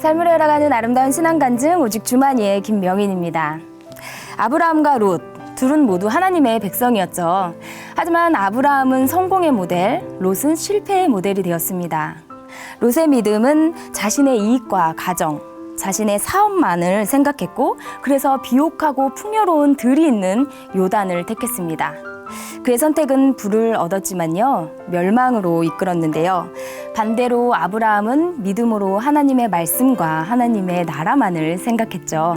삶을 열어가는 아름다운 신앙 간증 오직 주만이의 김명인입니다. 아브라함과 롯 둘은 모두 하나님의 백성이었죠. 하지만 아브라함은 성공의 모델, 롯은 실패의 모델이 되었습니다. 롯의 믿음은 자신의 이익과 가정, 자신의 사업만을 생각했고 그래서 비옥하고 풍요로운 들이 있는 요단을 택했습니다. 그의 선택은 부를 얻었지만요, 멸망으로 이끌었는데요. 반대로 아브라함은 믿음으로 하나님의 말씀과 하나님의 나라만을 생각했죠.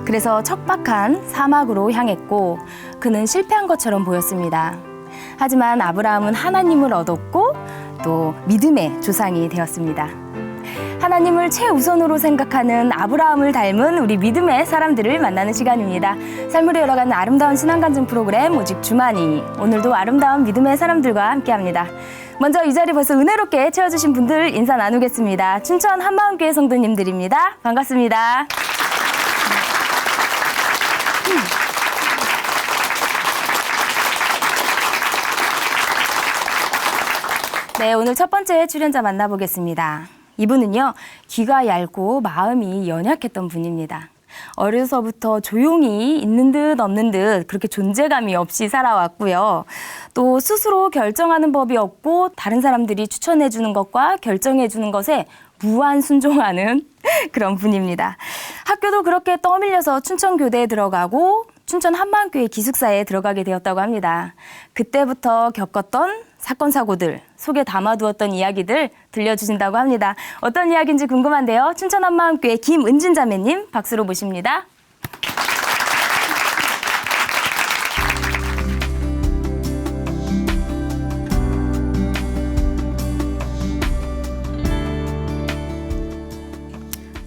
그래서 척박한 사막으로 향했고 그는 실패한 것처럼 보였습니다. 하지만 아브라함은 하나님을 얻었고 또 믿음의 조상이 되었습니다. 하나님을 최우선으로 생각하는 아브라함을 닮은 우리 믿음의 사람들을 만나는 시간입니다. 삶으로 열어가는 아름다운 신앙간증 프로그램 오직 주만이, 오늘도 아름다운 믿음의 사람들과 함께합니다. 먼저 이 자리 벌써 은혜롭게 채워주신 분들 인사 나누겠습니다. 춘천 한마음교회 성도님들입니다. 반갑습니다. 네, 오늘 첫 번째 출연자 만나보겠습니다. 이분은요, 귀가 얇고 마음이 연약했던 분입니다. 어려서부터 조용히 있는 듯 없는 듯 그렇게 존재감이 없이 살아왔고요. 또 스스로 결정하는 법이 없고 다른 사람들이 추천해 주는 것과 결정해 주는 것에 무한 순종하는 그런 분입니다. 학교도 그렇게 떠밀려서 춘천교대에 들어가고 춘천 한마음교회 기숙사에 들어가게 되었다고 합니다. 그때부터 겪었던 사건, 사고들, 속에 담아두었던 이야기들 들려주신다고 합니다. 어떤 이야기인지 궁금한데요. 춘천 한마음교회 김은진 자매님 박수로 모십니다.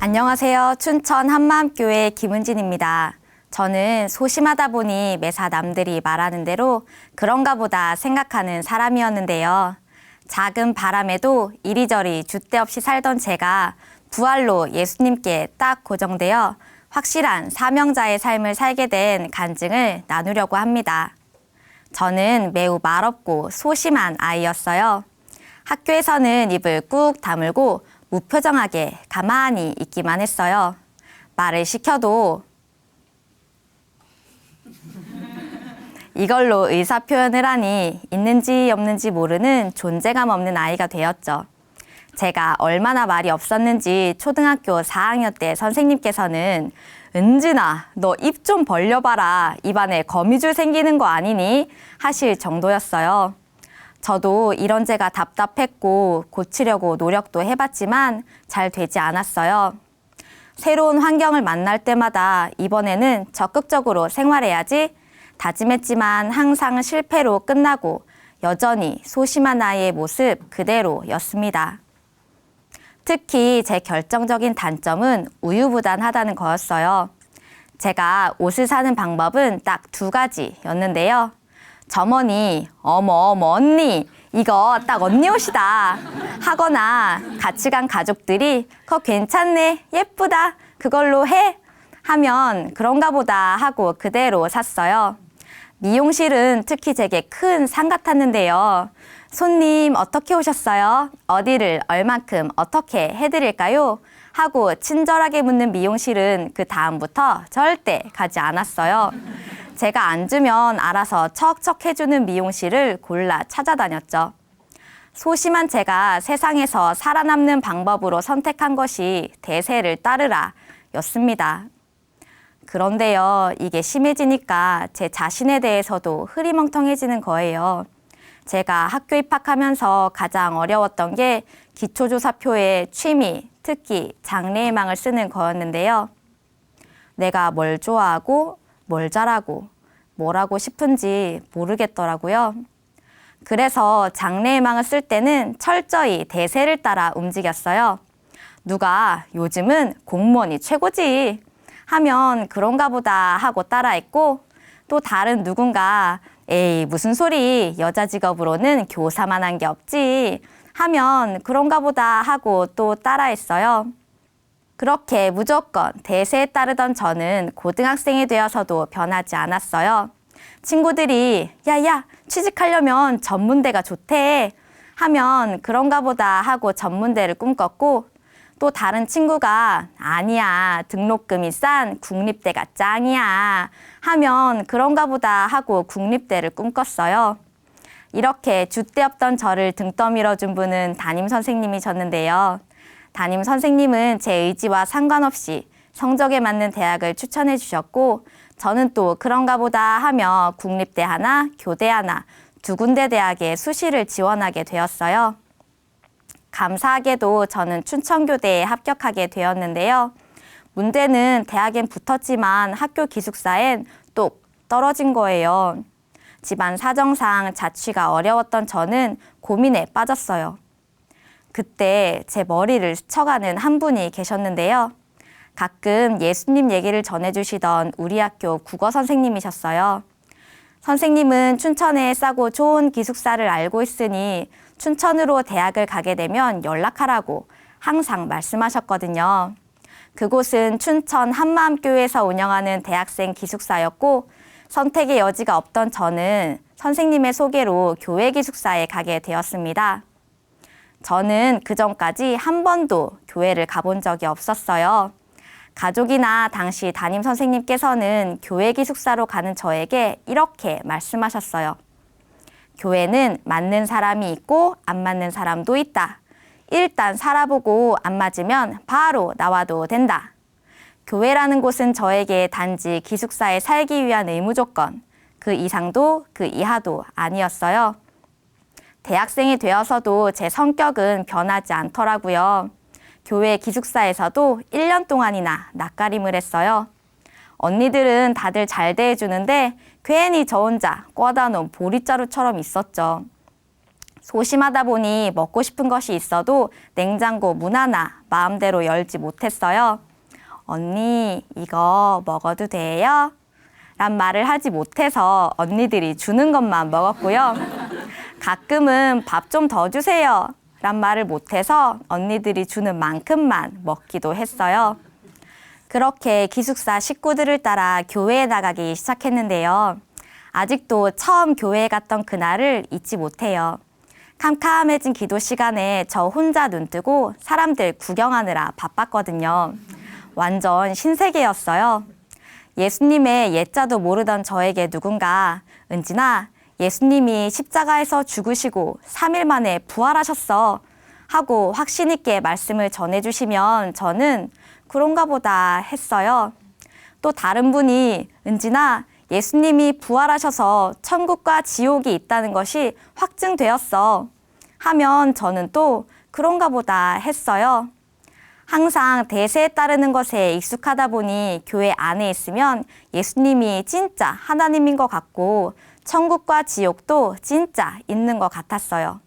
안녕하세요. 춘천 한마음교회 김은진입니다. 저는 소심하다 보니 매사 남들이 말하는 대로 그런가 보다 생각하는 사람이었는데요. 작은 바람에도 이리저리 줏대 없이 살던 제가 부활로 예수님께 딱 고정되어 확실한 사명자의 삶을 살게 된 간증을 나누려고 합니다. 저는 매우 말없고 소심한 아이였어요. 학교에서는 입을 꾹 다물고 무표정하게 가만히 있기만 했어요. 말을 시켜도 이걸로 의사표현을 하니 있는지 없는지 모르는 존재감 없는 아이가 되었죠. 제가 얼마나 말이 없었는지 초등학교 4학년 때 선생님께서는 은진아, 너 입 좀 벌려봐라. 입안에 거미줄 생기는 거 아니니? 하실 정도였어요. 저도 이런 제가 답답했고 고치려고 노력도 해봤지만 잘 되지 않았어요. 새로운 환경을 만날 때마다 이번에는 적극적으로 생활해야지 다짐했지만 항상 실패로 끝나고 여전히 소심한 아이의 모습 그대로였습니다. 특히 제 결정적인 단점은 우유부단하다는 거였어요. 제가 옷을 사는 방법은 딱 2가지였는데요. 점원이 어머 언니 이거 딱 언니 옷이다 하거나 같이 간 가족들이 그거 괜찮네 예쁘다 그걸로 해 하면 그런가 보다 하고 그대로 샀어요. 미용실은 특히 제게 큰 상 같았는데요. 손님 어떻게 오셨어요? 어디를 얼만큼 어떻게 해드릴까요? 하고 친절하게 묻는 미용실은 그 다음부터 절대 가지 않았어요. 제가 앉으면 알아서 척척 해주는 미용실을 골라 찾아다녔죠. 소심한 제가 세상에서 살아남는 방법으로 선택한 것이 대세를 따르라 였습니다. 그런데요, 이게 심해지니까 제 자신에 대해서도 흐리멍텅해지는 거예요. 제가 학교 입학하면서 가장 어려웠던 게 기초조사표에 취미, 특기, 장래희망을 쓰는 거였는데요. 내가 뭘 좋아하고 뭘 잘하고 뭘 하고 싶은지 모르겠더라고요. 그래서 장래희망을 쓸 때는 철저히 대세를 따라 움직였어요. 누가 요즘은 공무원이 최고지 하면 그런가 보다 하고 따라했고 또 다른 누군가 에이 무슨 소리 여자 직업으로는 교사만 한 게 없지 하면 그런가 보다 하고 또 따라했어요. 그렇게 무조건 대세에 따르던 저는 고등학생이 되어서도 변하지 않았어요. 친구들이 야야 취직하려면 전문대가 좋대 하면 그런가 보다 하고 전문대를 꿈꿨고 또 다른 친구가 아니야, 등록금이 싼 국립대가 짱이야 하면 그런가 보다 하고 국립대를 꿈꿨어요. 이렇게 줏대 없던 저를 등 떠밀어준 분은 담임 선생님이셨는데요. 담임 선생님은 제 의지와 상관없이 성적에 맞는 대학을 추천해 주셨고 저는 또 그런가 보다 하며 국립대 하나, 교대 하나, 두 군데 대학에 수시를 지원하게 되었어요. 감사하게도 저는 춘천교대에 합격하게 되었는데요. 문제는 대학엔 붙었지만 학교 기숙사엔 또 떨어진 거예요. 집안 사정상 자취가 어려웠던 저는 고민에 빠졌어요. 그때 제 머리를 스쳐가는 한 분이 계셨는데요. 가끔 예수님 얘기를 전해주시던 우리 학교 국어 선생님이셨어요. 선생님은 춘천에 싸고 좋은 기숙사를 알고 있으니 춘천으로 대학을 가게 되면 연락하라고 항상 말씀하셨거든요. 그곳은 춘천 한마음교회에서 운영하는 대학생 기숙사였고 선택의 여지가 없던 저는 선생님의 소개로 교회 기숙사에 가게 되었습니다. 저는 그전까지 한 번도 교회를 가본 적이 없었어요. 가족이나 당시 담임 선생님께서는 교회 기숙사로 가는 저에게 이렇게 말씀하셨어요. 교회는 맞는 사람이 있고 안 맞는 사람도 있다. 일단 살아보고 안 맞으면 바로 나와도 된다. 교회라는 곳은 저에게 단지 기숙사에 살기 위한 의무 조건, 그 이상도 그 이하도 아니었어요. 대학생이 되어서도 제 성격은 변하지 않더라고요. 교회 기숙사에서도 1년 동안이나 낯가림을 했어요. 언니들은 다들 잘 대해주는데 괜히 저 혼자 꿔다 놓은 보릿자루처럼 있었죠. 소심하다 보니 먹고 싶은 것이 있어도 냉장고 문 하나 마음대로 열지 못했어요. 언니, 이거 먹어도 돼요? 란 말을 하지 못해서 언니들이 주는 것만 먹었고요. 가끔은 밥 좀 더 주세요. 란 말을 못해서 언니들이 주는 만큼만 먹기도 했어요. 그렇게 기숙사 식구들을 따라 교회에 나가기 시작했는데요. 아직도 처음 교회에 갔던 그날을 잊지 못해요. 캄캄해진 기도 시간에 저 혼자 눈 뜨고 사람들 구경하느라 바빴거든요. 완전 신세계였어요. 예수님의 예자도 모르던 저에게 누군가 은진아, 예수님이 십자가에서 죽으시고 3일 만에 부활하셨어 하고 확신 있게 말씀을 전해주시면 저는 그런가 보다 했어요. 또 다른 분이 은진아, 예수님이 부활하셔서 천국과 지옥이 있다는 것이 확증되었어 하면 저는 또 그런가 보다 했어요. 항상 대세에 따르는 것에 익숙하다 보니 교회 안에 있으면 예수님이 진짜 하나님인 것 같고 천국과 지옥도 진짜 있는 것 같았어요.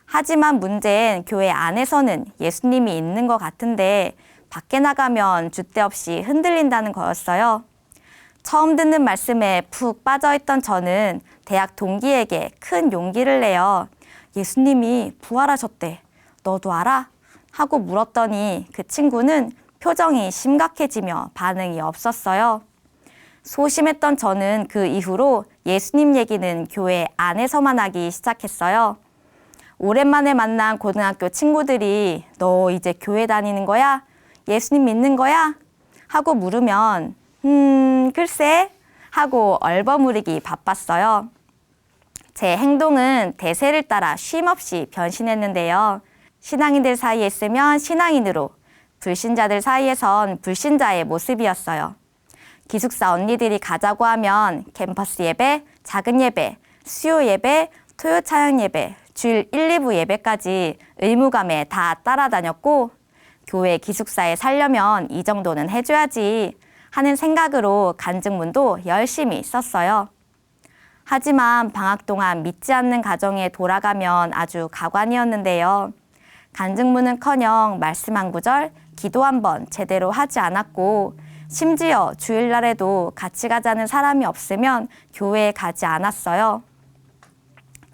하지만 문제는 교회 안에서는 예수님이 있는 것 같은데 밖에 나가면 줏대 없이 흔들린다는 거였어요. 처음 듣는 말씀에 푹 빠져있던 저는 대학 동기에게 큰 용기를 내어 예수님이 부활하셨대. 너도 알아? 하고 물었더니 그 친구는 표정이 심각해지며 반응이 없었어요. 소심했던 저는 그 이후로 예수님 얘기는 교회 안에서만 하기 시작했어요. 오랜만에 만난 고등학교 친구들이 너 이제 교회 다니는 거야? 예수님 믿는 거야? 하고 물으면 글쎄 하고 얼버무리기 바빴어요. 제 행동은 대세를 따라 쉼없이 변신했는데요. 신앙인들 사이에 있으면 신앙인으로, 불신자들 사이에선 불신자의 모습이었어요. 기숙사 언니들이 가자고 하면 캠퍼스 예배, 작은 예배, 수요 예배, 토요 차양 예배, 주일 1, 2부 예배까지 의무감에 다 따라다녔고 교회 기숙사에 살려면 이 정도는 해줘야지 하는 생각으로 간증문도 열심히 썼어요. 하지만 방학 동안 믿지 않는 가정에 돌아가면 아주 가관이었는데요. 간증문은커녕 말씀 한 구절, 기도 한 번 제대로 하지 않았고 심지어 주일날에도 같이 가자는 사람이 없으면 교회에 가지 않았어요.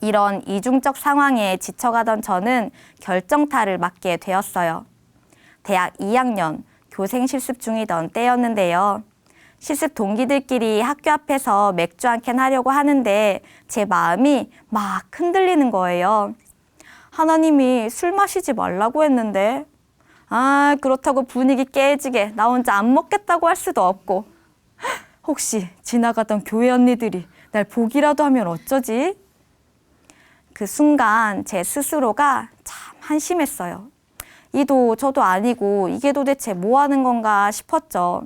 이런 이중적 상황에 지쳐가던 저는 결정타를 맞게 되었어요. 대학 2학년 교생 실습 중이던 때였는데요. 실습 동기들끼리 학교 앞에서 맥주 한 캔 하려고 하는데 제 마음이 막 흔들리는 거예요. 하나님이 술 마시지 말라고 했는데 그렇다고 분위기 깨지게 나 혼자 안 먹겠다고 할 수도 없고. 혹시 지나가던 교회 언니들이 날 보기라도 하면 어쩌지? 그 순간 제 스스로가 참 한심했어요. 이도 저도 아니고 이게 도대체 뭐 하는 건가 싶었죠.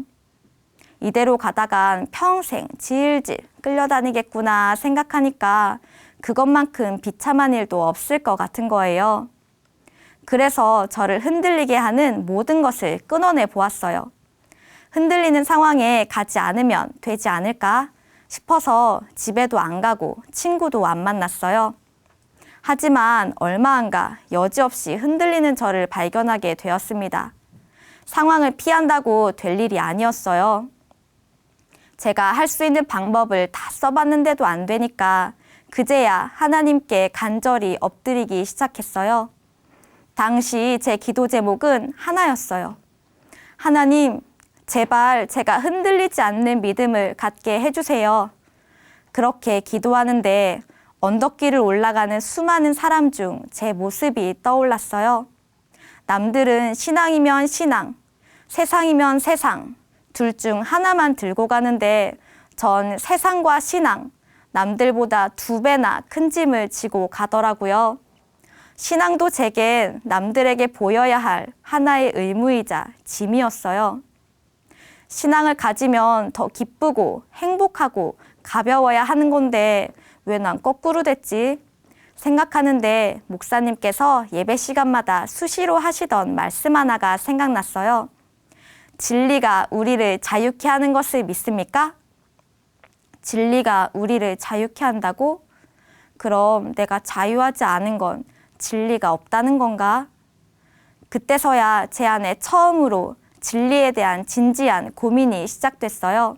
이대로 가다간 평생 질질 끌려다니겠구나 생각하니까 그것만큼 비참한 일도 없을 것 같은 거예요. 그래서 저를 흔들리게 하는 모든 것을 끊어내 보았어요. 흔들리는 상황에 가지 않으면 되지 않을까 싶어서 집에도 안 가고 친구도 안 만났어요. 하지만 얼마 안 가 여지없이 흔들리는 저를 발견하게 되었습니다. 상황을 피한다고 될 일이 아니었어요. 제가 할 수 있는 방법을 다 써봤는데도 안 되니까 그제야 하나님께 간절히 엎드리기 시작했어요. 당시 제 기도 제목은 하나였어요. 하나님, 제발 제가 흔들리지 않는 믿음을 갖게 해주세요. 그렇게 기도하는데 언덕길을 올라가는 수많은 사람 중 제 모습이 떠올랐어요. 남들은 신앙이면 신앙, 세상이면 세상, 둘 중 하나만 들고 가는데 전 세상과 신앙, 남들보다 2배나 큰 짐을 지고 가더라고요. 신앙도 제겐 남들에게 보여야 할 하나의 의무이자 짐이었어요. 신앙을 가지면 더 기쁘고 행복하고 가벼워야 하는 건데 왜 난 거꾸로 됐지? 생각하는데 목사님께서 예배 시간마다 수시로 하시던 말씀 하나가 생각났어요. 진리가 우리를 자유케 하는 것을 믿습니까? 진리가 우리를 자유케 한다고? 그럼 내가 자유하지 않은 건 진리가 없다는 건가? 그때서야 제 안에 처음으로 진리에 대한 진지한 고민이 시작됐어요.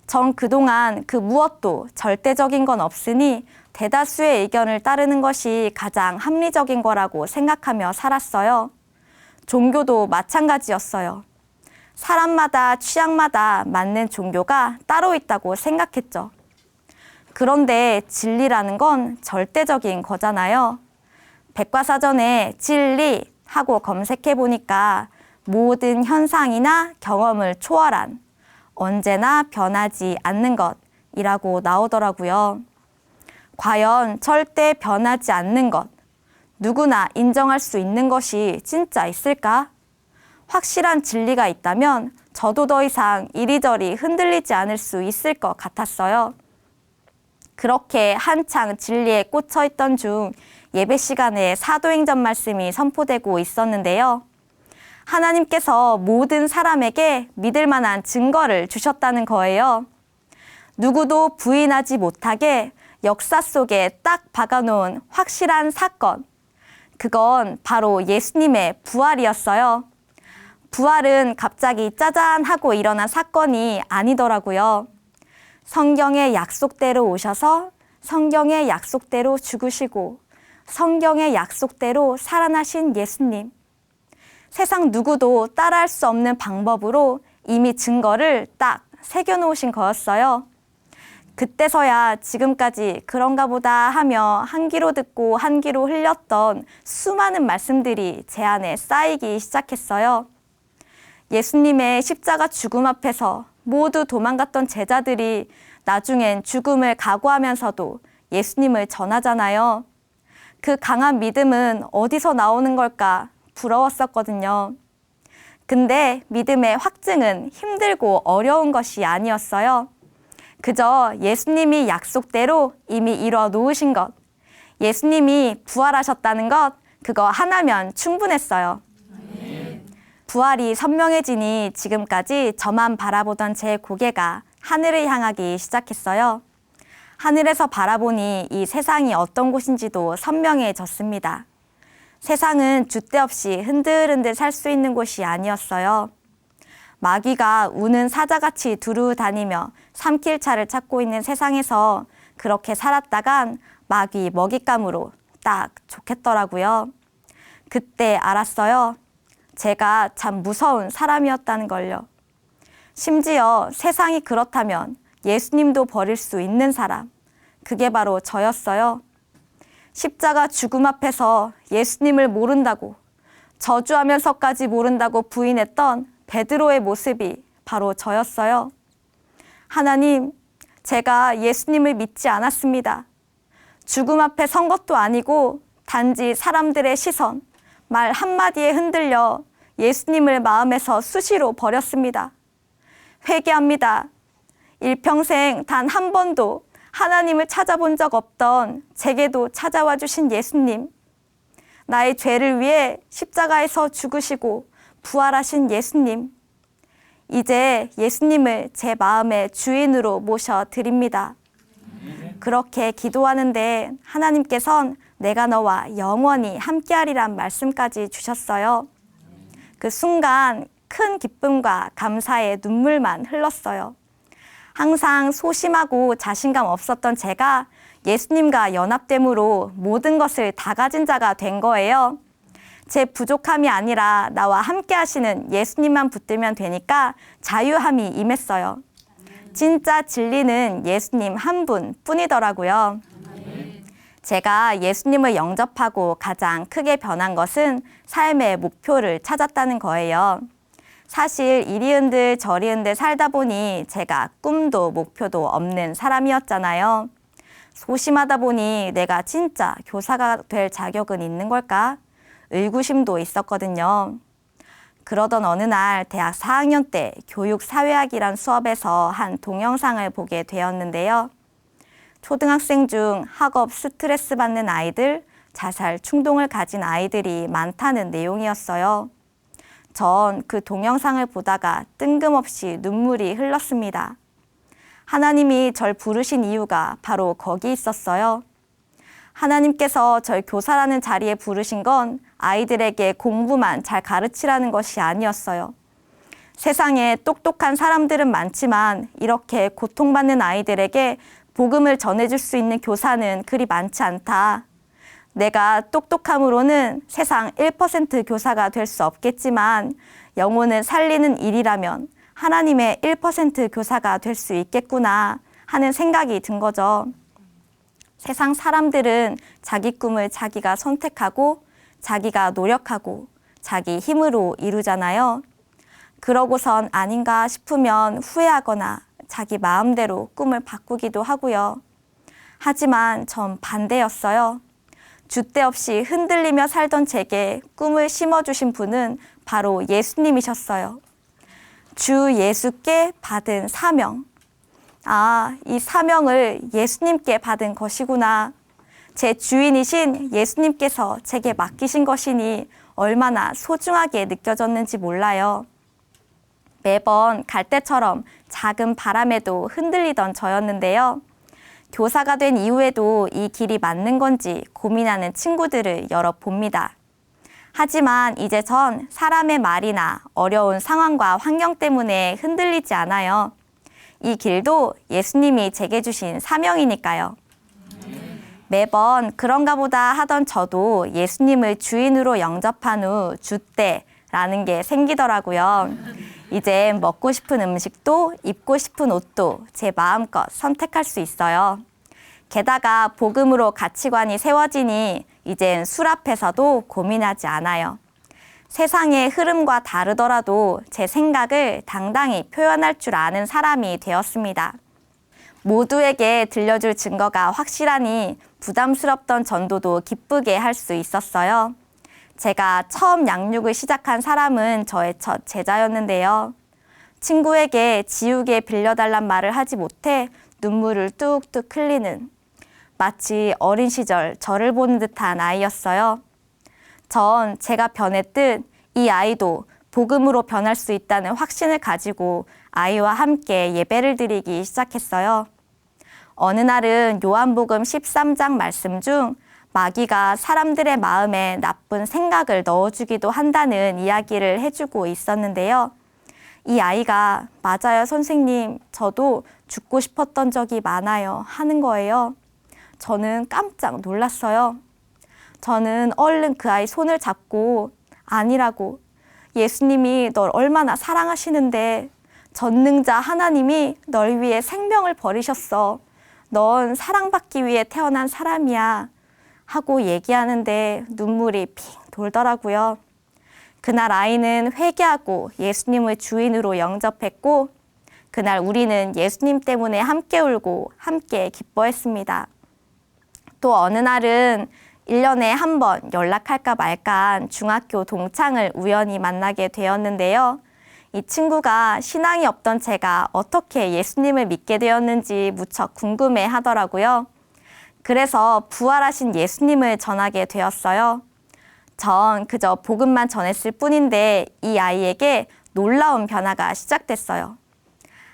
전 그동안 그 무엇도 절대적인 건 없으니 대다수의 의견을 따르는 것이 가장 합리적인 거라고 생각하며 살았어요. 종교도 마찬가지였어요. 사람마다 취향마다 맞는 종교가 따로 있다고 생각했죠. 그런데 진리라는 건 절대적인 거잖아요. 백과사전에 진리 하고 검색해 보니까 모든 현상이나 경험을 초월한 언제나 변하지 않는 것이라고 나오더라고요. 과연 절대 변하지 않는 것, 누구나 인정할 수 있는 것이 진짜 있을까? 확실한 진리가 있다면 저도 더 이상 이리저리 흔들리지 않을 수 있을 것 같았어요. 그렇게 한창 진리에 꽂혀 있던 중 예배 시간에 사도행전 말씀이 선포되고 있었는데요. 하나님께서 모든 사람에게 믿을 만한 증거를 주셨다는 거예요. 누구도 부인하지 못하게 역사 속에 딱 박아놓은 확실한 사건. 그건 바로 예수님의 부활이었어요. 부활은 갑자기 짜잔 하고 일어난 사건이 아니더라고요. 성경의 약속대로 오셔서 성경의 약속대로 죽으시고 성경의 약속대로 살아나신 예수님. 세상 누구도 따라할 수 없는 방법으로 이미 증거를 딱 새겨놓으신 거였어요. 그때서야 지금까지 그런가 보다 하며 한 귀로 듣고 한 귀로 흘렸던 수많은 말씀들이 제 안에 쌓이기 시작했어요. 예수님의 십자가 죽음 앞에서 모두 도망갔던 제자들이 나중엔 죽음을 각오하면서도 예수님을 전하잖아요. 그 강한 믿음은 어디서 나오는 걸까 부러웠었거든요. 근데 믿음의 확증은 힘들고 어려운 것이 아니었어요. 그저 예수님이 약속대로 이미 이뤄 놓으신 것, 예수님이 부활하셨다는 것, 그거 하나면 충분했어요. 부활이 선명해지니 지금까지 저만 바라보던 제 고개가 하늘을 향하기 시작했어요. 하늘에서 바라보니 이 세상이 어떤 곳인지도 선명해졌습니다. 세상은 줏대 없이 흔들흔들 살 수 있는 곳이 아니었어요. 마귀가 우는 사자같이 두루 다니며 삼킬 차를 찾고 있는 세상에서 그렇게 살았다간 마귀 먹잇감으로 딱 좋겠더라고요. 그때 알았어요. 제가 참 무서운 사람이었다는 걸요. 심지어 세상이 그렇다면 예수님도 버릴 수 있는 사람, 그게 바로 저였어요. 십자가 죽음 앞에서 예수님을 모른다고, 저주하면서까지 모른다고 부인했던 베드로의 모습이 바로 저였어요. 하나님, 제가 예수님을 믿지 않았습니다. 죽음 앞에 선 것도 아니고 단지 사람들의 시선, 말 한마디에 흔들려 예수님을 마음에서 수시로 버렸습니다. 회개합니다. 일평생 단 한 번도 하나님을 찾아본 적 없던 제게도 찾아와 주신 예수님, 나의 죄를 위해 십자가에서 죽으시고 부활하신 예수님, 이제 예수님을 제 마음의 주인으로 모셔드립니다. 그렇게 기도하는데 하나님께선 내가 너와 영원히 함께하리란 말씀까지 주셨어요. 그 순간 큰 기쁨과 감사의 눈물만 흘렀어요. 항상 소심하고 자신감 없었던 제가 예수님과 연합됨으로 모든 것을 다 가진 자가 된 거예요. 제 부족함이 아니라 나와 함께 하시는 예수님만 붙들면 되니까 자유함이 임했어요. 진짜 진리는 예수님 한 분뿐이더라고요. 제가 예수님을 영접하고 가장 크게 변한 것은 삶의 목표를 찾았다는 거예요. 사실 이리 흔들 저리 흔들 살다 보니 제가 꿈도 목표도 없는 사람이었잖아요. 소심하다 보니 내가 진짜 교사가 될 자격은 있는 걸까? 의구심도 있었거든요. 그러던 어느 날 대학 4학년 때 교육사회학이란 수업에서 한 동영상을 보게 되었는데요. 초등학생 중 학업 스트레스 받는 아이들, 자살 충동을 가진 아이들이 많다는 내용이었어요. 전 그 동영상을 보다가 뜬금없이 눈물이 흘렀습니다. 하나님이 절 부르신 이유가 바로 거기 있었어요. 하나님께서 절 교사라는 자리에 부르신 건 아이들에게 공부만 잘 가르치라는 것이 아니었어요. 세상에 똑똑한 사람들은 많지만 이렇게 고통받는 아이들에게 복음을 전해줄 수 있는 교사는 그리 많지 않다. 내가 똑똑함으로는 세상 1% 교사가 될 수 없겠지만 영혼을 살리는 일이라면 하나님의 1% 교사가 될 수 있겠구나 하는 생각이 든 거죠. 세상 사람들은 자기 꿈을 자기가 선택하고 자기가 노력하고 자기 힘으로 이루잖아요. 그러고선 아닌가 싶으면 후회하거나 자기 마음대로 꿈을 바꾸기도 하고요. 하지만 전 반대였어요. 줏대 없이 흔들리며 살던 제게 꿈을 심어주신 분은 바로 예수님이셨어요. 주 예수께 받은 사명. 아, 이 사명을 예수님께 받은 것이구나. 제 주인이신 예수님께서 제게 맡기신 것이니 얼마나 소중하게 느껴졌는지 몰라요. 매번 갈 때처럼 작은 바람에도 흔들리던 저였는데요. 교사가 된 이후에도 이 길이 맞는 건지 고민하는 친구들을 여러 봅니다. 하지만 이제 전 사람의 말이나 어려운 상황과 환경 때문에 흔들리지 않아요. 이 길도 예수님이 제게 주신 사명이니까요. 매번 그런가 보다 하던 저도 예수님을 주인으로 영접한 후 줏대라는 게 생기더라고요. 이제 먹고 싶은 음식도 입고 싶은 옷도 제 마음껏 선택할 수 있어요. 게다가 복음으로 가치관이 세워지니 이젠 술 앞에서도 고민하지 않아요. 세상의 흐름과 다르더라도 제 생각을 당당히 표현할 줄 아는 사람이 되었습니다. 모두에게 들려줄 증거가 확실하니 부담스럽던 전도도 기쁘게 할 수 있었어요. 제가 처음 양육을 시작한 사람은 저의 첫 제자였는데요. 친구에게 지우개 빌려달란 말을 하지 못해 눈물을 뚝뚝 흘리는 마치 어린 시절 저를 보는 듯한 아이였어요. 전 제가 변했듯 이 아이도 복음으로 변할 수 있다는 확신을 가지고 아이와 함께 예배를 드리기 시작했어요. 어느 날은 요한복음 13장 말씀 중 마귀가 사람들의 마음에 나쁜 생각을 넣어주기도 한다는 이야기를 해주고 있었는데요. 이 아이가 맞아요, 선생님. 저도 죽고 싶었던 적이 많아요. 하는 거예요. 저는 깜짝 놀랐어요. 저는 얼른 그 아이 손을 잡고 아니라고. 예수님이 널 얼마나 사랑하시는데 전능자 하나님이 널 위해 생명을 버리셨어. 넌 사랑받기 위해 태어난 사람이야. 하고 얘기하는데 눈물이 핑 돌더라고요. 그날 아이는 회개하고 예수님을 주인으로 영접했고 그날 우리는 예수님 때문에 함께 울고 함께 기뻐했습니다. 또 어느 날은 1년에 한 번 연락할까 말까한 중학교 동창을 우연히 만나게 되었는데요. 이 친구가 신앙이 없던 제가 어떻게 예수님을 믿게 되었는지 무척 궁금해 하더라고요. 그래서 부활하신 예수님을 전하게 되었어요. 전 그저 복음만 전했을 뿐인데 이 아이에게 놀라운 변화가 시작됐어요.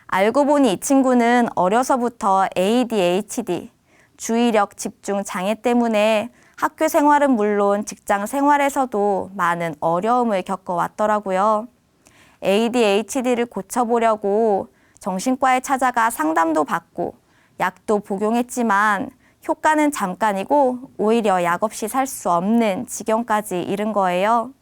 알고 보니 이 친구는 어려서부터 ADHD, 주의력 집중 장애 때문에 학교 생활은 물론 직장 생활에서도 많은 어려움을 겪어왔더라고요. ADHD를 고쳐보려고 정신과에 찾아가 상담도 받고 약도 복용했지만 효과는 잠깐이고 오히려 약 없이 살 수 없는 지경까지 이른 거예요.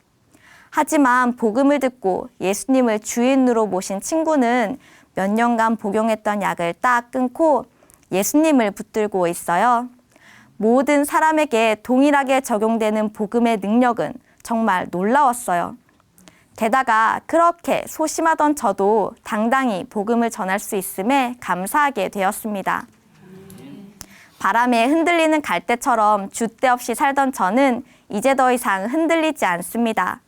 하지만 복음을 듣고 예수님을 주인으로 모신 친구는 몇 년간 복용했던 약을 딱 끊고 예수님을 붙들고 있어요. 모든 사람에게 동일하게 적용되는 복음의 능력은 정말 놀라웠어요. 게다가 그렇게 소심하던 저도 당당히 복음을 전할 수 있음에 감사하게 되었습니다. 바람에 흔들리는 갈대처럼 줏대 없이 살던 저는 이제 더 이상 흔들리지 않습니다.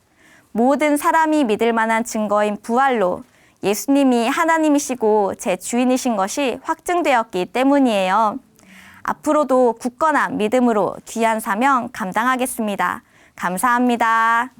모든 사람이 믿을 만한 증거인 부활로 예수님이 하나님이시고 제 주인이신 것이 확증되었기 때문이에요. 앞으로도 굳건한 믿음으로 귀한 사명 감당하겠습니다. 감사합니다.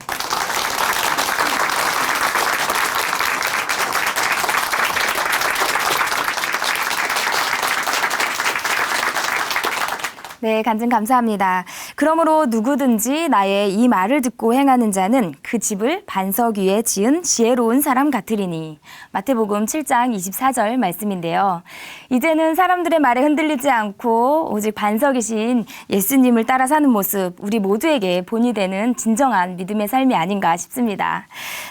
네, 간증 감사합니다. 그러므로 누구든지 나의 이 말을 듣고 행하는 자는 그 집을 반석 위에 지은 지혜로운 사람 같으리니. 마태복음 7장 24절 말씀인데요. 이제는 사람들의 말에 흔들리지 않고 오직 반석이신 예수님을 따라 사는 모습, 우리 모두에게 본이 되는 진정한 믿음의 삶이 아닌가 싶습니다.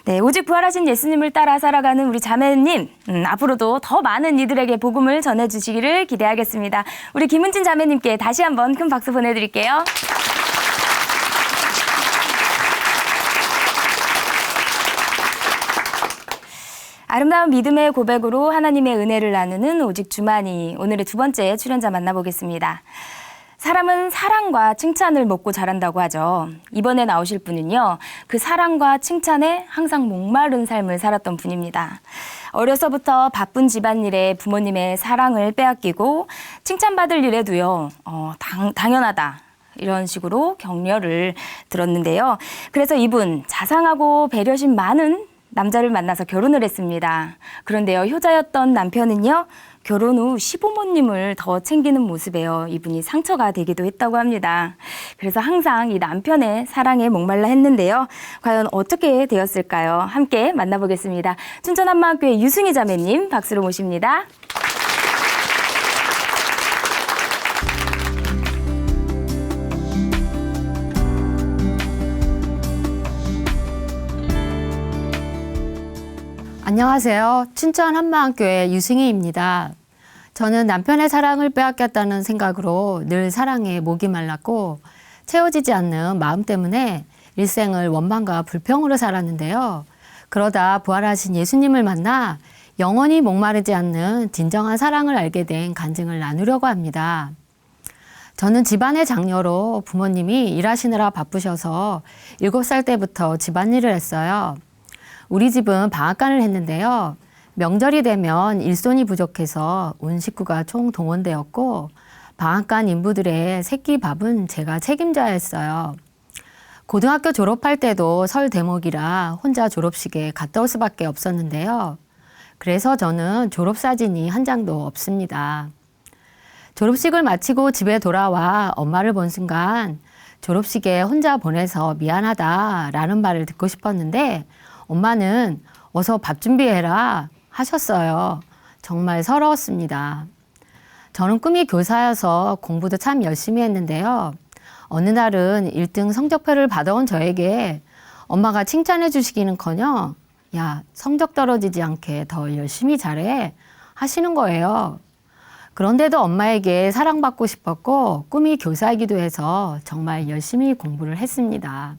네, 오직 부활하신 예수님을 따라 살아가는 우리 자매님, 앞으로도 더 많은 이들에게 복음을 전해주시기를 기대하겠습니다. 우리 김은진 자매님께 다시 한번 큰 박수 보내드릴게요. 아름다운 믿음의 고백으로 하나님의 은혜를 나누는 오직 주만이, 오늘의 두 번째 출연자 만나보겠습니다. 사람은 사랑과 칭찬을 먹고 자란다고 하죠. 이번에 나오실 분은요, 그 사랑과 칭찬에 항상 목마른 삶을 살았던 분입니다. 어려서부터 바쁜 집안일에 부모님의 사랑을 빼앗기고 칭찬받을 일에도요, 당연하다, 이런 식으로 격려를 들었는데요. 그래서 이분 자상하고 배려심 많은 남자를 만나서 결혼을 했습니다. 그런데요, 효자였던 남편은요, 결혼 후 시부모님을 더 챙기는 모습에요, 이분이 상처가 되기도 했다고 합니다. 그래서 항상 이 남편의 사랑에 목말라 했는데요. 과연 어떻게 되었을까요? 함께 만나보겠습니다. 춘천한마음교회 유승희 자매님 박수로 모십니다. 안녕하세요. 춘천 한마음교회 유승희입니다. 저는 남편의 사랑을 빼앗겼다는 생각으로 늘 사랑에 목이 말랐고 채워지지 않는 마음 때문에 일생을 원망과 불평으로 살았는데요. 그러다 부활하신 예수님을 만나 영원히 목마르지 않는 진정한 사랑을 알게 된 간증을 나누려고 합니다. 저는 집안의 장녀로 부모님이 일하시느라 바쁘셔서 7살 때부터 집안일을 했어요. 우리 집은 방앗간을 했는데요. 명절이 되면 일손이 부족해서 온 식구가 총 동원되었고 방앗간 인부들의 새끼 밥은 제가 책임져야 했어요. 고등학교 졸업할 때도 설 대목이라 혼자 졸업식에 갔다 올 수밖에 없었는데요. 그래서 저는 졸업사진이 한 장도 없습니다. 졸업식을 마치고 집에 돌아와 엄마를 본 순간 졸업식에 혼자 보내서 미안하다라는 말을 듣고 싶었는데 엄마는 어서 밥 준비해라 하셨어요. 정말 서러웠습니다. 저는 꿈이 교사여서 공부도 참 열심히 했는데요. 어느 날은 1등 성적표를 받아온 저에게 엄마가 칭찬해 주시기는커녕 야, 성적 떨어지지 않게 더 열심히 잘해 하시는 거예요. 그런데도 엄마에게 사랑받고 싶었고 꿈이 교사이기도 해서 정말 열심히 공부를 했습니다.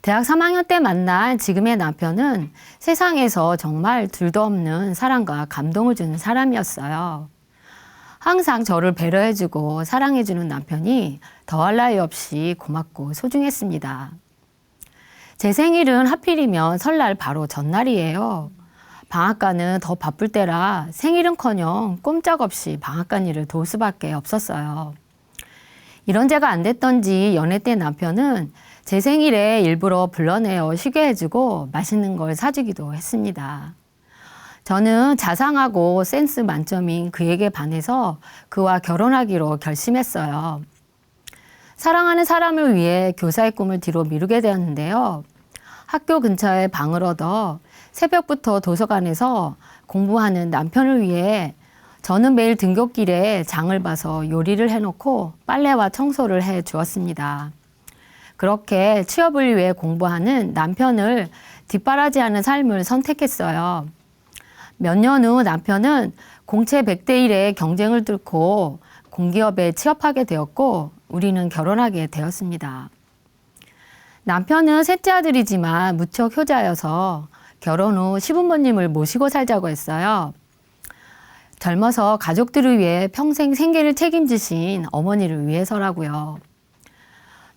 대학 3학년 때 만난 지금의 남편은 세상에서 정말 둘도 없는 사랑과 감동을 주는 사람이었어요. 항상 저를 배려해주고 사랑해주는 남편이 더할 나위 없이 고맙고 소중했습니다. 제 생일은 하필이면 설날 바로 전날이에요. 방앗간은 더 바쁠 때라 생일은커녕 꼼짝없이 방앗간 일을 도울 수밖에 없었어요. 이런 제가 안 됐던지 연애 때 남편은 제 생일에 일부러 불러내어 쉬게 해주고 맛있는 걸 사주기도 했습니다. 저는 자상하고 센스 만점인 그에게 반해서 그와 결혼하기로 결심했어요. 사랑하는 사람을 위해 교사의 꿈을 뒤로 미루게 되었는데요. 학교 근처에 방을 얻어 새벽부터 도서관에서 공부하는 남편을 위해 저는 매일 등굣길에 장을 봐서 요리를 해놓고 빨래와 청소를 해 주었습니다. 그렇게 취업을 위해 공부하는 남편을 뒷바라지하는 삶을 선택했어요. 몇 년 후 남편은 공채 100대 1의 경쟁을 뚫고 공기업에 취업하게 되었고 우리는 결혼하게 되었습니다. 남편은 셋째 아들이지만 무척 효자여서 결혼 후 시부모님을 모시고 살자고 했어요. 젊어서 가족들을 위해 평생 생계를 책임지신 어머니를 위해서라고요.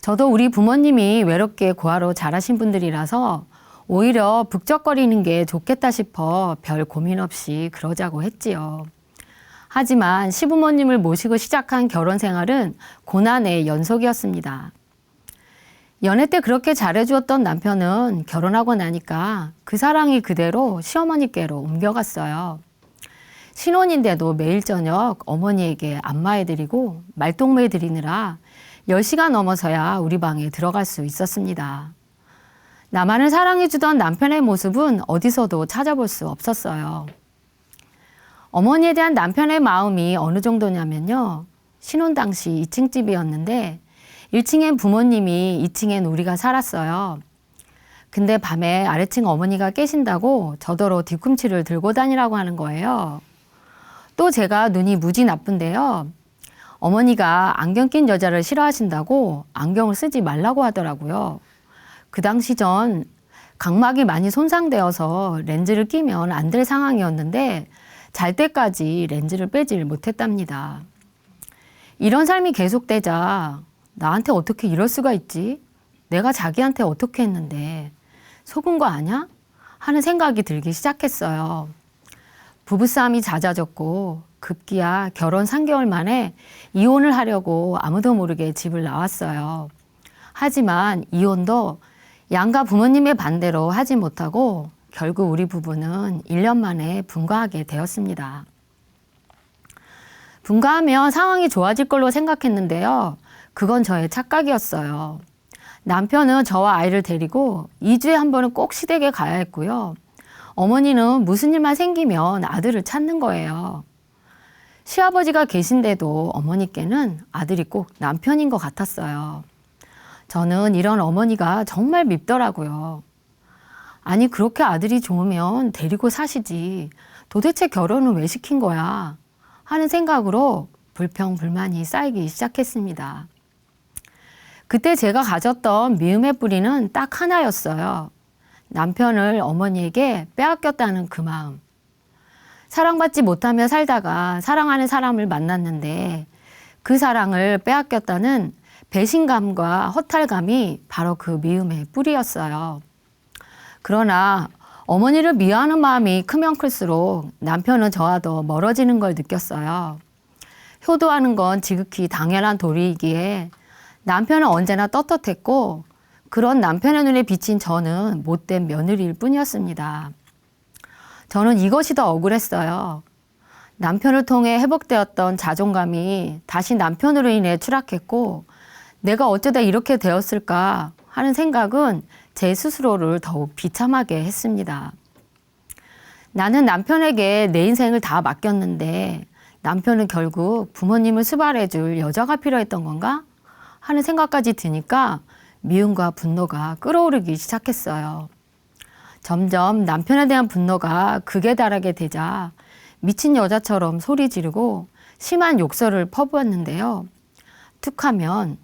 저도 우리 부모님이 외롭게 고아로 자라신 분들이라서 오히려 북적거리는 게 좋겠다 싶어 별 고민 없이 그러자고 했지요. 하지만 시부모님을 모시고 시작한 결혼 생활은 고난의 연속이었습니다. 연애 때 그렇게 잘해주었던 남편은 결혼하고 나니까 그 사랑이 그대로 시어머니께로 옮겨갔어요. 신혼인데도 매일 저녁 어머니에게 안마해드리고 말동무해드리느라 10시가 넘어서야 우리 방에 들어갈 수 있었습니다. 나만을 사랑해주던 남편의 모습은 어디서도 찾아볼 수 없었어요. 어머니에 대한 남편의 마음이 어느 정도냐면요. 신혼 당시 2층 집이었는데 1층엔 부모님이, 2층엔 우리가 살았어요. 근데 밤에 아래층 어머니가 깨신다고 저더러 뒤꿈치를 들고 다니라고 하는 거예요. 또 제가 눈이 무지 나쁜데요. 어머니가 안경 낀 여자를 싫어하신다고 안경을 쓰지 말라고 하더라고요. 그 당시 전 각막이 많이 손상되어서 렌즈를 끼면 안 될 상황이었는데 잘 때까지 렌즈를 빼질 못했답니다. 이런 삶이 계속되자 나한테 어떻게 이럴 수가 있지? 내가 자기한테 어떻게 했는데 속은 거 아냐? 하는 생각이 들기 시작했어요. 부부싸움이 잦아졌고 급기야 결혼 3개월 만에 이혼을 하려고 아무도 모르게 집을 나왔어요. 하지만 이혼도 양가 부모님의 반대로 하지 못하고 결국 우리 부부는 1년 만에 분가하게 되었습니다. 분가하면 상황이 좋아질 걸로 생각했는데요. 그건 저의 착각이었어요. 남편은 저와 아이를 데리고 2주에 한 번은 꼭 시댁에 가야 했고요. 어머니는 무슨 일만 생기면 아들을 찾는 거예요. 시아버지가 계신데도 어머니께는 아들이 꼭 남편인 것 같았어요. 저는 이런 어머니가 정말 밉더라고요. 아니 그렇게 아들이 좋으면 데리고 사시지. 도대체 결혼은 왜 시킨 거야? 하는 생각으로 불평불만이 쌓이기 시작했습니다. 그때 제가 가졌던 미움의 뿌리는 딱 하나였어요. 남편을 어머니에게 빼앗겼다는 그 마음. 사랑받지 못하며 살다가 사랑하는 사람을 만났는데 그 사랑을 빼앗겼다는 배신감과 허탈감이 바로 그 미움의 뿌리였어요. 그러나 어머니를 미워하는 마음이 크면 클수록 남편은 저와 더 멀어지는 걸 느꼈어요. 효도하는 건 지극히 당연한 도리이기에 남편은 언제나 떳떳했고 그런 남편의 눈에 비친 저는 못된 며느리일 뿐이었습니다. 저는 이것이 더 억울했어요. 남편을 통해 회복되었던 자존감이 다시 남편으로 인해 추락했고 내가 어쩌다 이렇게 되었을까 하는 생각은 제 스스로를 더욱 비참하게 했습니다. 나는 남편에게 내 인생을 다 맡겼는데 남편은 결국 부모님을 수발해줄 여자가 필요했던 건가? 하는 생각까지 드니까 미움과 분노가 끓어오르기 시작했어요. 점점 남편에 대한 분노가 극에 달하게 되자 미친 여자처럼 소리 지르고 심한 욕설을 퍼부었는데요. 툭하면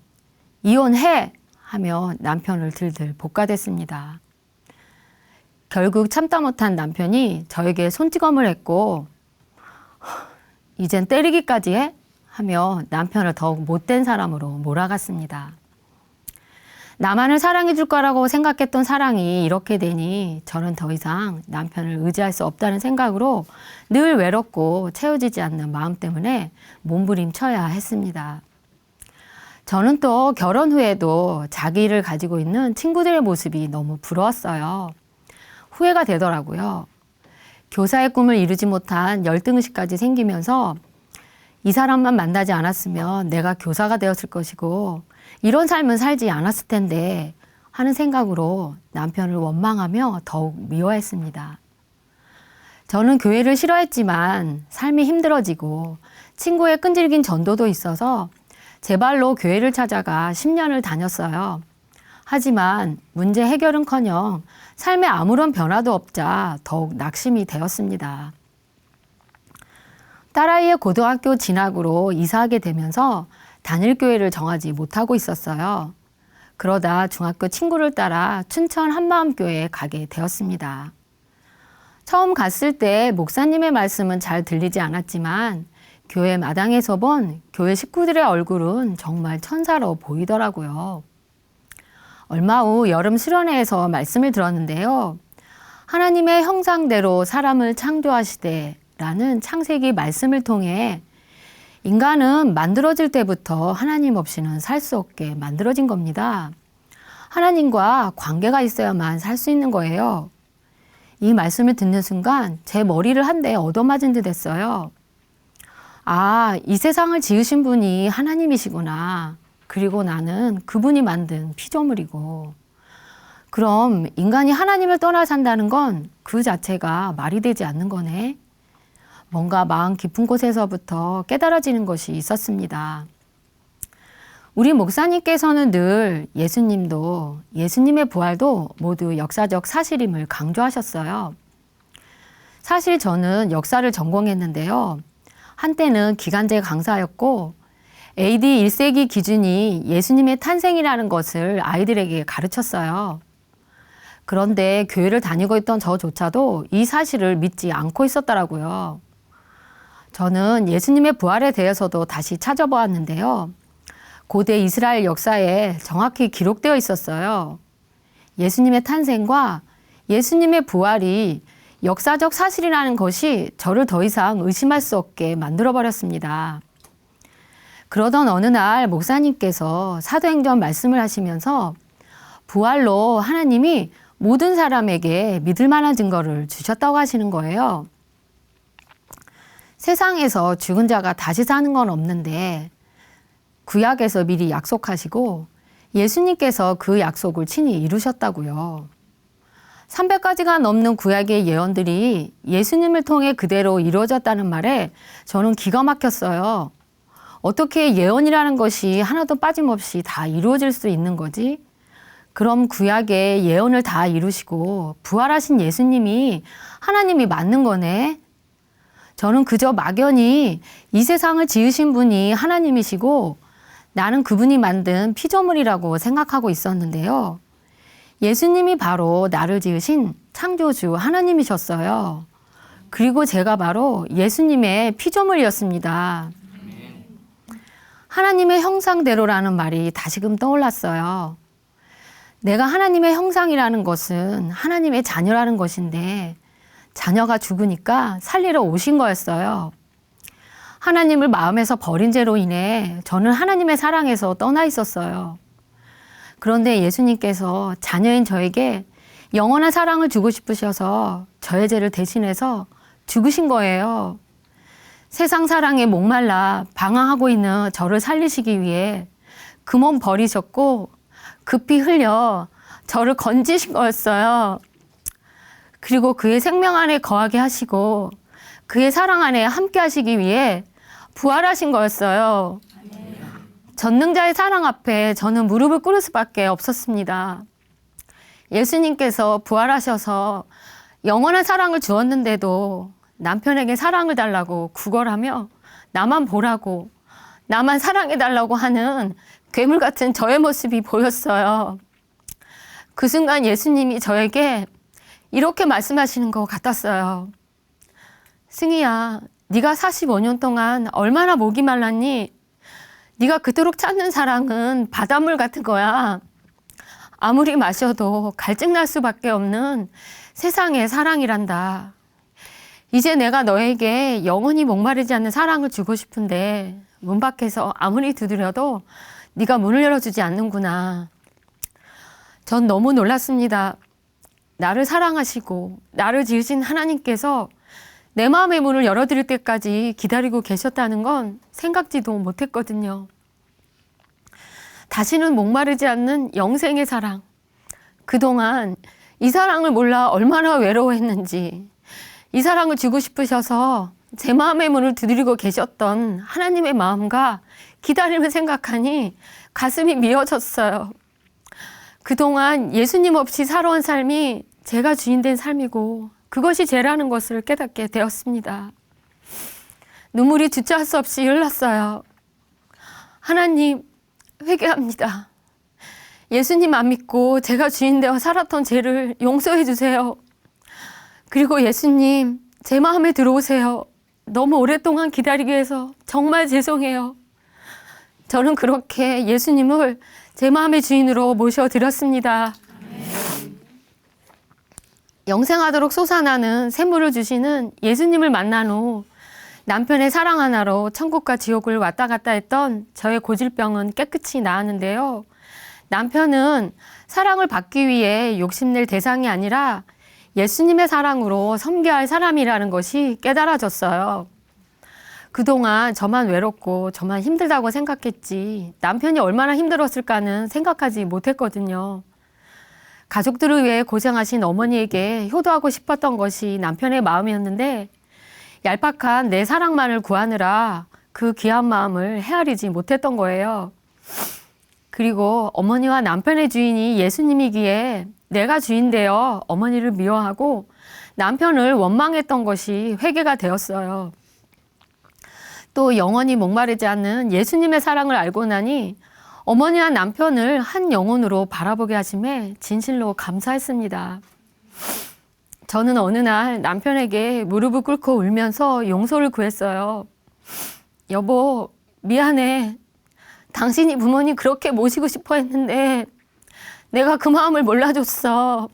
이혼해! 하며 남편을 들들 볶아댔습니다. 결국 참다 못한 남편이 저에게 손찌검을 했고 이젠 때리기까지 해? 하며 남편을 더욱 못된 사람으로 몰아갔습니다. 나만을 사랑해 줄 거라고 생각했던 사랑이 이렇게 되니 저는 더 이상 남편을 의지할 수 없다는 생각으로 늘 외롭고 채워지지 않는 마음 때문에 몸부림쳐야 했습니다. 저는 또 결혼 후에도 자기 일을 가지고 있는 친구들의 모습이 너무 부러웠어요. 후회가 되더라고요. 교사의 꿈을 이루지 못한 열등의식까지 생기면서 이 사람만 만나지 않았으면 내가 교사가 되었을 것이고 이런 삶은 살지 않았을 텐데 하는 생각으로 남편을 원망하며 더욱 미워했습니다. 저는 교회를 싫어했지만 삶이 힘들어지고 친구의 끈질긴 전도도 있어서 제 발로 교회를 찾아가 10년을 다녔어요. 하지만 문제 해결은커녕 삶에 아무런 변화도 없자 더욱 낙심이 되었습니다. 딸아이의 고등학교 진학으로 이사하게 되면서 단일 교회를 정하지 못하고 있었어요. 그러다 중학교 친구를 따라 춘천 한마음교회에 가게 되었습니다. 처음 갔을 때 목사님의 말씀은 잘 들리지 않았지만 교회 마당에서 본 교회 식구들의 얼굴은 정말 천사로 보이더라고요. 얼마 후 여름 수련회에서 말씀을 들었는데요. 하나님의 형상대로 사람을 창조하시되 라는 창세기 말씀을 통해 인간은 만들어질 때부터 하나님 없이는 살 수 없게 만들어진 겁니다. 하나님과 관계가 있어야만 살 수 있는 거예요. 이 말씀을 듣는 순간 제 머리를 한 대 얻어맞은 듯 했어요. 아, 이 세상을 지으신 분이 하나님이시구나. 그리고 나는 그분이 만든 피조물이고. 그럼 인간이 하나님을 떠나 산다는 건 그 자체가 말이 되지 않는 거네. 뭔가 마음 깊은 곳에서부터 깨달아지는 것이 있었습니다. 우리 목사님께서는 늘 예수님도 예수님의 부활도 모두 역사적 사실임을 강조하셨어요. 사실 저는 역사를 전공했는데요. 한때는 기간제 강사였고 AD 1세기 기준이 예수님의 탄생이라는 것을 아이들에게 가르쳤어요. 그런데 교회를 다니고 있던 저조차도 이 사실을 믿지 않고 있었더라고요. 저는 예수님의 부활에 대해서도 다시 찾아보았는데요. 고대 이스라엘 역사에 정확히 기록되어 있었어요. 예수님의 탄생과 예수님의 부활이 역사적 사실이라는 것이 저를 더 이상 의심할 수 없게 만들어버렸습니다. 그러던 어느 날 목사님께서 사도행전 말씀을 하시면서 부활로 하나님이 모든 사람에게 믿을 만한 증거를 주셨다고 하시는 거예요. 세상에서 죽은 자가 다시 사는 건 없는데 구약에서 미리 약속하시고 예수님께서 그 약속을 친히 이루셨다고요. 300가지가 넘는 구약의 예언들이 예수님을 통해 그대로 이루어졌다는 말에 저는 기가 막혔어요. 어떻게 예언이라는 것이 하나도 빠짐없이 다 이루어질 수 있는 거지? 그럼 구약의 예언을 다 이루시고 부활하신 예수님이 하나님이 맞는 거네? 저는 그저 막연히 이 세상을 지으신 분이 하나님이시고 나는 그분이 만든 피조물이라고 생각하고 있었는데요. 예수님이 바로 나를 지으신 창조주 하나님이셨어요. 그리고 제가 바로 예수님의 피조물이었습니다. 하나님의 형상대로라는 말이 다시금 떠올랐어요. 내가 하나님의 형상이라는 것은 하나님의 자녀라는 것인데 자녀가 죽으니까 살리러 오신 거였어요. 하나님을 마음에서 버린 죄로 인해 저는 하나님의 사랑에서 떠나 있었어요. 그런데 예수님께서 자녀인 저에게 영원한 사랑을 주고 싶으셔서 저의 죄를 대신해서 죽으신 거예요. 세상 사랑에 목말라 방황하고 있는 저를 살리시기 위해 그 몸 버리셨고 급히 흘려 저를 건지신 거였어요. 그리고 그의 생명 안에 거하게 하시고 그의 사랑 안에 함께 하시기 위해 부활하신 거였어요. 전능자의 사랑 앞에 저는 무릎을 꿇을 수밖에 없었습니다. 예수님께서 부활하셔서 영원한 사랑을 주었는데도 남편에게 사랑을 달라고 구걸하며 나만 보라고 나만 사랑해달라고 하는 괴물 같은 저의 모습이 보였어요. 그 순간 예수님이 저에게 이렇게 말씀하시는 것 같았어요. 승희야, 네가 45년 동안 얼마나 목이 말랐니? 네가 그토록 찾는 사랑은 바닷물 같은 거야. 아무리 마셔도 갈증날 수밖에 없는 세상의 사랑이란다. 이제 내가 너에게 영원히 목마르지 않는 사랑을 주고 싶은데 문 밖에서 아무리 두드려도 네가 문을 열어주지 않는구나. 전 너무 놀랐습니다. 나를 사랑하시고 나를 지으신 하나님께서 내 마음의 문을 열어드릴 때까지 기다리고 계셨다는 건 생각지도 못했거든요. 다시는 목마르지 않는 영생의 사랑. 그동안 이 사랑을 몰라 얼마나 외로워했는지, 이 사랑을 주고 싶으셔서 제 마음의 문을 두드리고 계셨던 하나님의 마음과 기다림을 생각하니 가슴이 미어졌어요. 그동안 예수님 없이 살아온 삶이 제가 주인된 삶이고 그것이 죄라는 것을 깨닫게 되었습니다. 눈물이 주체할 수 없이 흘렀어요. 하나님, 회개합니다. 예수님 안 믿고 제가 주인되어 살았던 죄를 용서해 주세요. 그리고 예수님, 제 마음에 들어오세요. 너무 오랫동안 기다리게 해서 정말 죄송해요. 저는 그렇게 예수님을 제 마음의 주인으로 모셔드렸습니다. 영생하도록 솟아나는 샘물을 주시는 예수님을 만난 후 남편의 사랑 하나로 천국과 지옥을 왔다 갔다 했던 저의 고질병은 깨끗이 나았는데요. 남편은 사랑을 받기 위해 욕심낼 대상이 아니라 예수님의 사랑으로 섬겨야 할 사람이라는 것이 깨달아졌어요. 그동안 저만 외롭고 저만 힘들다고 생각했지 남편이 얼마나 힘들었을까는 생각하지 못했거든요. 가족들을 위해 고생하신 어머니에게 효도하고 싶었던 것이 남편의 마음이었는데 얄팍한 내 사랑만을 구하느라 그 귀한 마음을 헤아리지 못했던 거예요. 그리고 어머니와 남편의 주인이 예수님이기에 내가 주인 되어 어머니를 미워하고 남편을 원망했던 것이 회개가 되었어요. 또 영원히 목마르지 않는 예수님의 사랑을 알고 나니 어머니와 남편을 한 영혼으로 바라보게 하심에 진실로 감사했습니다. 저는 어느 날 남편에게 무릎을 꿇고 울면서 용서를 구했어요. 여보, 미안해. 당신이 부모님 그렇게 모시고 싶어 했는데 내가 그 마음을 몰라줬어.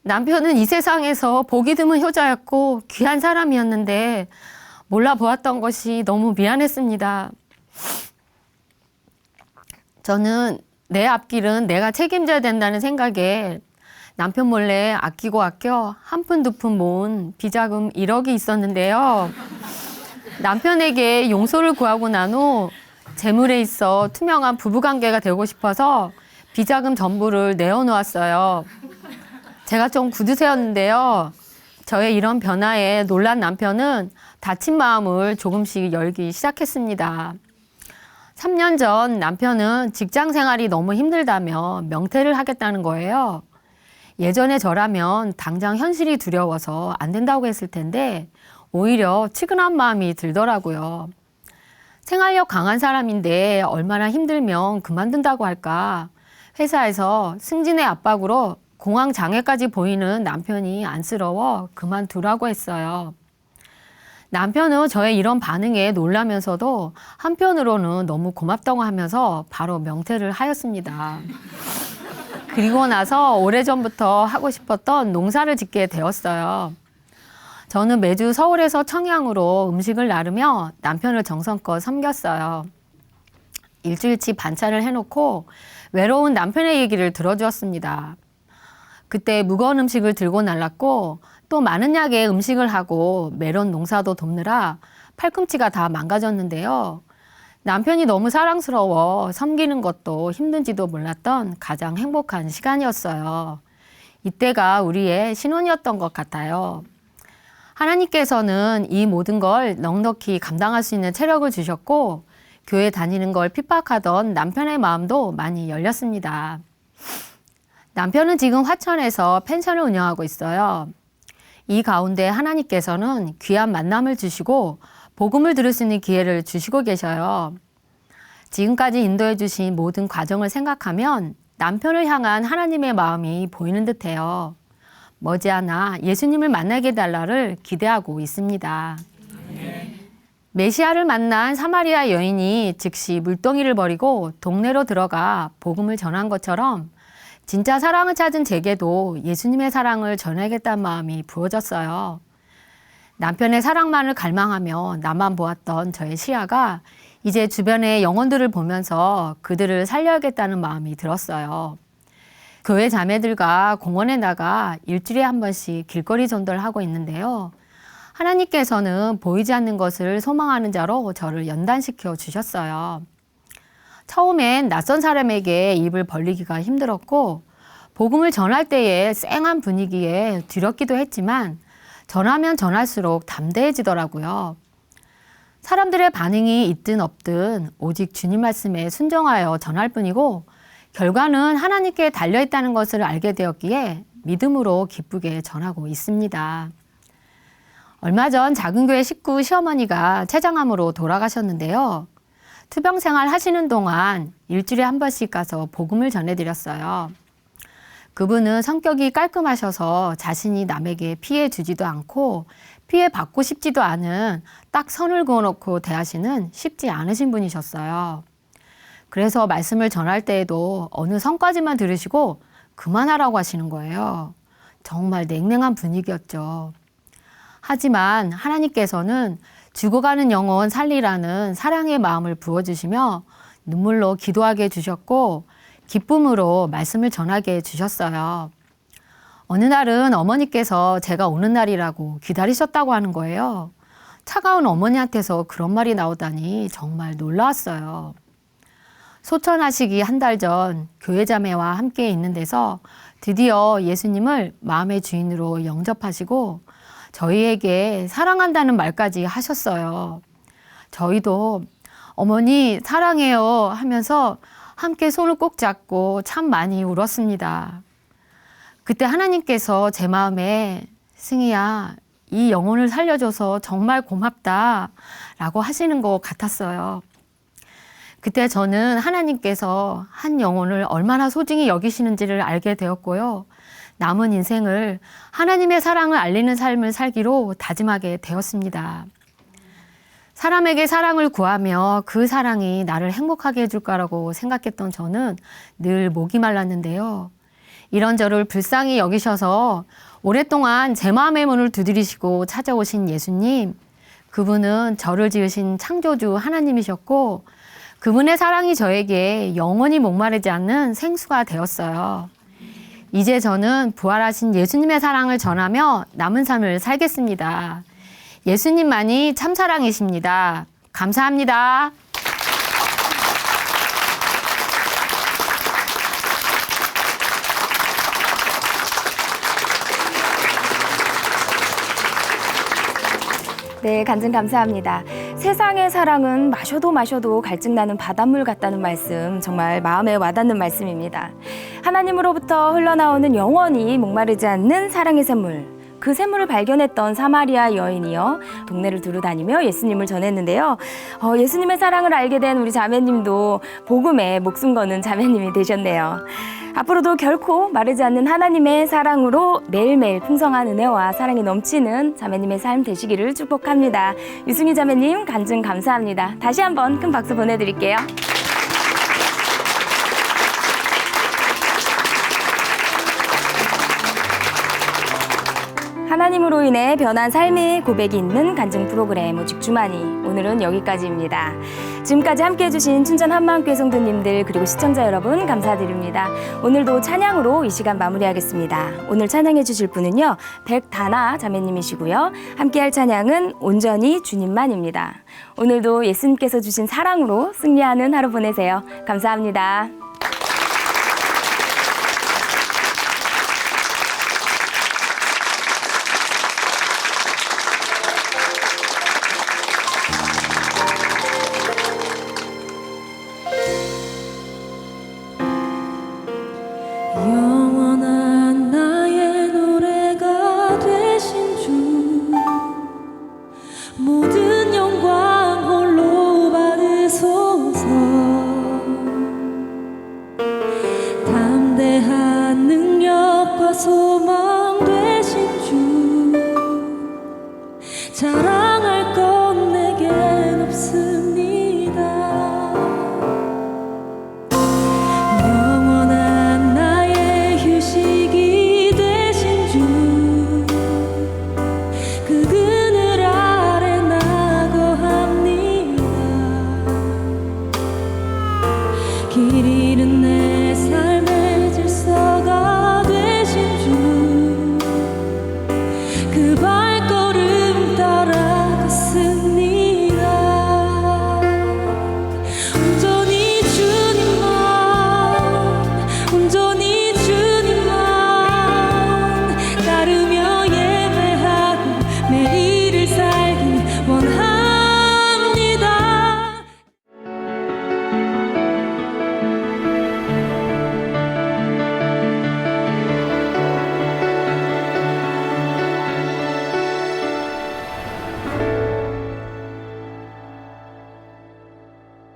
남편은 이 세상에서 보기 드문 효자였고 귀한 사람이었는데 몰라보았던 것이 너무 미안했습니다. 저는 내 앞길은 내가 책임져야 된다는 생각에 남편 몰래 아끼고 아껴 한 푼 두 푼 모은 비자금 1억이 있었는데요. 남편에게 용서를 구하고 난 후 재물에 있어 투명한 부부관계가 되고 싶어서 비자금 전부를 내어놓았어요. 제가 좀 구두쇠였는데요. 저의 이런 변화에 놀란 남편은 다친 마음을 조금씩 열기 시작했습니다. 3년 전 남편은 직장 생활이 너무 힘들다며 명퇴를 하겠다는 거예요. 예전에 저라면 당장 현실이 두려워서 안 된다고 했을 텐데 오히려 측은한 마음이 들더라고요. 생활력 강한 사람인데 얼마나 힘들면 그만둔다고 할까. 회사에서 승진의 압박으로 공황 장애까지 보이는 남편이 안쓰러워 그만두라고 했어요. 남편은 저의 이런 반응에 놀라면서도 한편으로는 너무 고맙다고 하면서 바로 명퇴를 하였습니다. 그리고 나서 오래전부터 하고 싶었던 농사를 짓게 되었어요. 저는 매주 서울에서 청양으로 음식을 나르며 남편을 정성껏 섬겼어요. 일주일치 반찬을 해놓고 외로운 남편의 얘기를 들어주었습니다. 그때 무거운 음식을 들고 날랐고 또 많은 양의 음식을 하고 메론 농사도 돕느라 팔꿈치가 다 망가졌는데요. 남편이 너무 사랑스러워 섬기는 것도 힘든지도 몰랐던 가장 행복한 시간이었어요. 이때가 우리의 신혼이었던 것 같아요. 하나님께서는 이 모든 걸 넉넉히 감당할 수 있는 체력을 주셨고 교회 다니는 걸 핍박하던 남편의 마음도 많이 열렸습니다. 남편은 지금 화천에서 펜션을 운영하고 있어요. 이 가운데 하나님께서는 귀한 만남을 주시고 복음을 들을 수 있는 기회를 주시고 계셔요. 지금까지 인도해 주신 모든 과정을 생각하면 남편을 향한 하나님의 마음이 보이는 듯해요. 머지않아 예수님을 만나게 해달라를 기대하고 있습니다. 메시아를 만난 사마리아 여인이 즉시 물동이를 버리고 동네로 들어가 복음을 전한 것처럼 진짜 사랑을 찾은 제게도 예수님의 사랑을 전하겠다는 마음이 부어졌어요. 남편의 사랑만을 갈망하며 나만 보았던 저의 시야가 이제 주변의 영혼들을 보면서 그들을 살려야겠다는 마음이 들었어요. 교회 자매들과 공원에 나가 일주일에 한 번씩 길거리 전도를 하고 있는데요. 하나님께서는 보이지 않는 것을 소망하는 자로 저를 연단시켜 주셨어요. 처음엔 낯선 사람에게 입을 벌리기가 힘들었고 복음을 전할 때에 쌩한 분위기에 두렵기도 했지만 전하면 전할수록 담대해지더라고요. 사람들의 반응이 있든 없든 오직 주님 말씀에 순종하여 전할 뿐이고 결과는 하나님께 달려있다는 것을 알게 되었기에 믿음으로 기쁘게 전하고 있습니다. 얼마 전 작은 교회 식구 시어머니가 췌장암으로 돌아가셨는데요. 투병 생활 하시는 동안 일주일에 한 번씩 가서 복음을 전해드렸어요. 그분은 성격이 깔끔하셔서 자신이 남에게 피해 주지도 않고 피해 받고 싶지도 않은 딱 선을 그어놓고 대하시는 쉽지 않으신 분이셨어요. 그래서 말씀을 전할 때에도 어느 선까지만 들으시고 그만하라고 하시는 거예요. 정말 냉랭한 분위기였죠. 하지만 하나님께서는 죽어가는 영혼 살리라는 사랑의 마음을 부어주시며 눈물로 기도하게 해주셨고 기쁨으로 말씀을 전하게 해주셨어요. 어느 날은 어머니께서 제가 오는 날이라고 기다리셨다고 하는 거예요. 차가운 어머니한테서 그런 말이 나오다니 정말 놀라웠어요. 소천하시기 한 달 전 교회 자매와 함께 있는 데서 드디어 예수님을 마음의 주인으로 영접하시고 저희에게 사랑한다는 말까지 하셨어요. 저희도 어머니 사랑해요 하면서 함께 손을 꼭 잡고 참 많이 울었습니다. 그때 하나님께서 제 마음에 승희야, 이 영혼을 살려줘서 정말 고맙다 라고 하시는 것 같았어요. 그때 저는 하나님께서 한 영혼을 얼마나 소중히 여기시는지를 알게 되었고요. 남은 인생을 하나님의 사랑을 알리는 삶을 살기로 다짐하게 되었습니다. 사람에게 사랑을 구하며 그 사랑이 나를 행복하게 해줄 거라고 생각했던 저는 늘 목이 말랐는데요. 이런 저를 불쌍히 여기셔서 오랫동안 제 마음의 문을 두드리시고 찾아오신 예수님, 그분은 저를 지으신 창조주 하나님이셨고 그분의 사랑이 저에게 영원히 목마르지 않는 생수가 되었어요. 이제 저는 부활하신 예수님의 사랑을 전하며 남은 삶을 살겠습니다. 예수님만이 참사랑이십니다. 감사합니다. 네, 간증 감사합니다. 세상의 사랑은 마셔도 갈증나는 바닷물 같다는 말씀, 정말 마음에 와닿는 말씀입니다. 하나님으로부터 흘러나오는 영원히 목마르지 않는 사랑의 샘물, 그 샘물을 발견했던 사마리아 여인이요, 동네를 두루 다니며 예수님을 전했는데요. 예수님의 사랑을 알게 된 우리 자매님도 복음에 목숨 거는 자매님이 되셨네요. 앞으로도 결코 마르지 않는 하나님의 사랑으로 매일매일 풍성한 은혜와 사랑이 넘치는 자매님의 삶 되시기를 축복합니다. 유승희 자매님 간증 감사합니다. 다시 한번 큰 박수 보내드릴게요. 하나님으로 인해 변한 삶의 고백이 있는 간증 프로그램 오직 주만이, 오늘은 여기까지입니다. 지금까지 함께해 주신 춘천 한마음교회 성도님들 그리고 시청자 여러분 감사드립니다. 오늘도 찬양으로 이 시간 마무리하겠습니다. 오늘 찬양해 주실 분은요, 백다나 자매님이시고요. 함께할 찬양은 온전히 주님만입니다. 오늘도 예수님께서 주신 사랑으로 승리하는 하루 보내세요. 감사합니다. 영원한 나의 노래가 되신 주, 모든 영광 홀로 받으소서. 소망